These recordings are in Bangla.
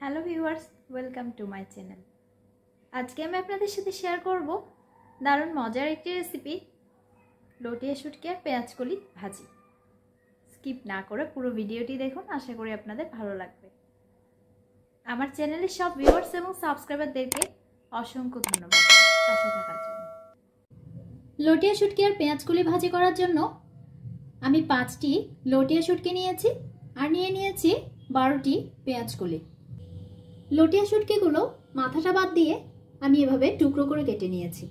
Hello viewers, welcome to my channel. আজকে আমি আপনাদের সাথে শেয়ার করব দারুণ মজার একটি রেসিপি, লটিয়া শুটকি আর পেঁয়াজকলি ভাজি। স্কিপ না করে পুরো ভিডিওটি দেখুন, আশা করি আপনাদের ভালো লাগবে। আমার চ্যানেলের সব ভিউয়ার্স এবং সাবস্ক্রাইবারদেরকে অসংখ্য ধন্যবাদ পাশে থাকার জন্য। লটিয়া শুটকি আর পেঁয়াজকলি ভাজি করার জন্য আমি 5টি লটিয়া শুটকি নিয়েছি আর নিয়েছি 12টি পেঁয়াজকলি। লটিয়া শুটকিগুলো মাথাটা বাদ দিয়ে আমি এভাবে টুকরো করে কেটে নিয়েছি।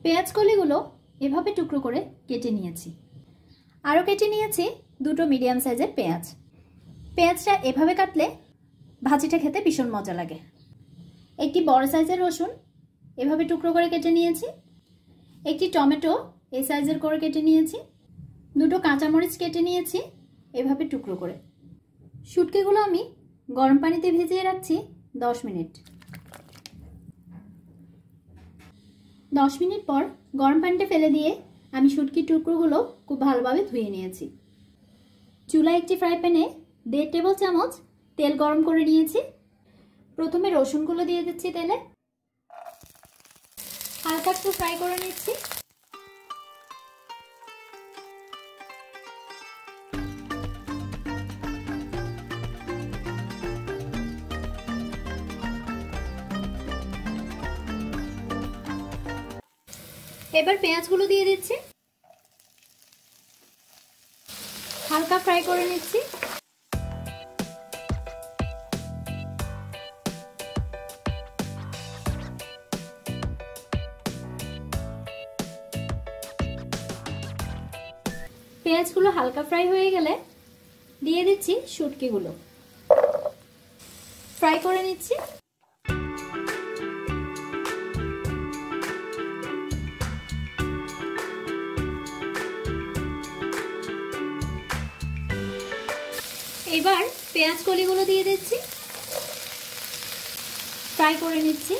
পেঁয়াজকলিগুলো এভাবে টুকরো করে কেটে নিয়েছি। আরও কেটে নিয়েছি 2টো মিডিয়াম সাইজের পেঁয়াজ। পেঁয়াজটা এভাবে কাটলে ভাজিটা খেতে ভীষণ মজা লাগে। একটি বড় সাইজের রসুন এভাবে টুকরো করে কেটে নিয়েছি। একটি টমেটো এই সাইজের করে কেটে নিয়েছি। 2টো কাঁচামরিচ কেটে নিয়েছি এভাবে টুকরো করে। শুটকিগুলো আমি গরম পানিতে ভিজিয়ে রাখছি 10 মিনিট। 10 মিনিট পর গরম পানিটা ফেলে দিয়ে আমি শুটকির টুকরোগুলো খুব ভালোভাবে ধুয়ে নিয়েছি। চুলায় একটি ফ্রাই প্যানে 1.5 টেবিল চামচ তেল গরম করে নিয়েছি। প্রথমে রসুনগুলো দিয়ে দিচ্ছি তেলে, হালকা একটু ফ্রাই করে নিচ্ছি। এবার পেঁয়াজগুলো দিয়ে দিচ্ছি, হালকা ফ্রাই করে নিচ্ছি। পেঁয়াজগুলো হালকা ফ্রাই হয়ে গেলে দিয়ে দিচ্ছি শুটকিগুলো, ফ্রাই করে নিচ্ছি। এবার পেঁয়াজকলিগুলো দিয়ে দিচ্ছি, ফ্রাই করে নিচ্ছি।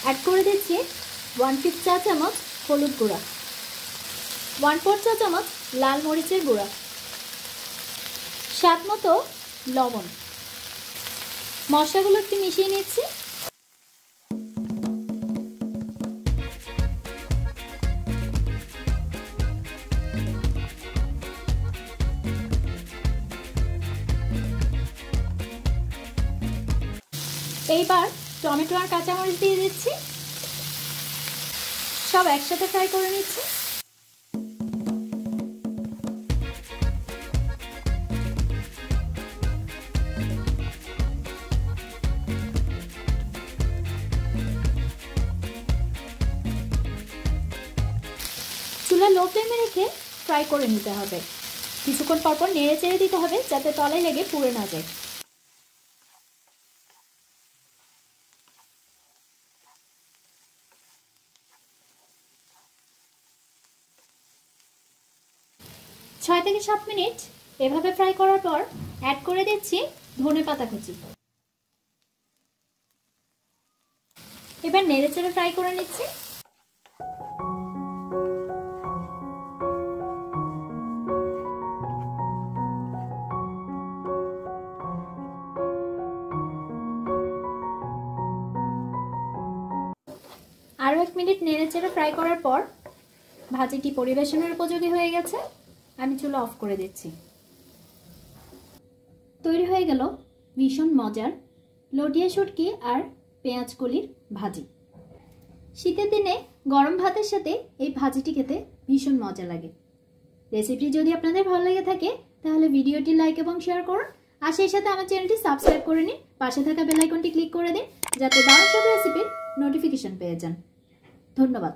অ্যাড করে দিচ্ছি 1/5 চা চামচ হলুদ গুঁড়া, 1/4 চা চামচ লাল মরিচের গুঁড়া, স্বাদ মতো লবণ। মশলাগুলো একটু মিশিয়ে নিচ্ছি। এইবার টমেটো আর কাঁচামরিচ দিয়ে দিচ্ছি, সব একসাথে ফ্রাই করে নিচ্ছি। চুলা লো ফ্লেমে রেখে ফ্রাই করে নিতে হবে। কিছুক্ষণ পরপর নেড়ে চেড়ে দিতে হবে যাতে তলায় লেগে পুড়ে না যায়। ছয় থেকে 7 মিনিট এভাবে ফ্রাই করার পর অ্যাড করে দিচ্ছি ধনেপাতা কুচি। এবার নেড়েচেড়ে ফ্রাই করে নিচ্ছি। আরও 1 মিনিট নেড়েচেড়ে ফ্রাই করার পর ভাজিটি পরিবেশনের উপযোগী হয়ে গেছে। আমি চুলা অফ করে দিচ্ছি। তৈরি হয়ে গেল ভীষণ মজার লটিয়া শুটকি আর পেঁয়াজকলির ভাজি। শীতের দিনে গরম ভাতের সাথে এই ভাজিটি খেতে ভীষণ মজা লাগে। রেসিপি যদি আপনাদের ভালো লেগে থাকে তাহলে ভিডিওটি লাইক এবং শেয়ার করুন, আর সেই সাথে আমার চ্যানেলটি সাবস্ক্রাইব করে নিন। পাশে থাকা বেল আইকনটি ক্লিক করে দিন যাতে দারুণ সব রেসিপির নোটিফিকেশন পেয়ে যান। ধন্যবাদ।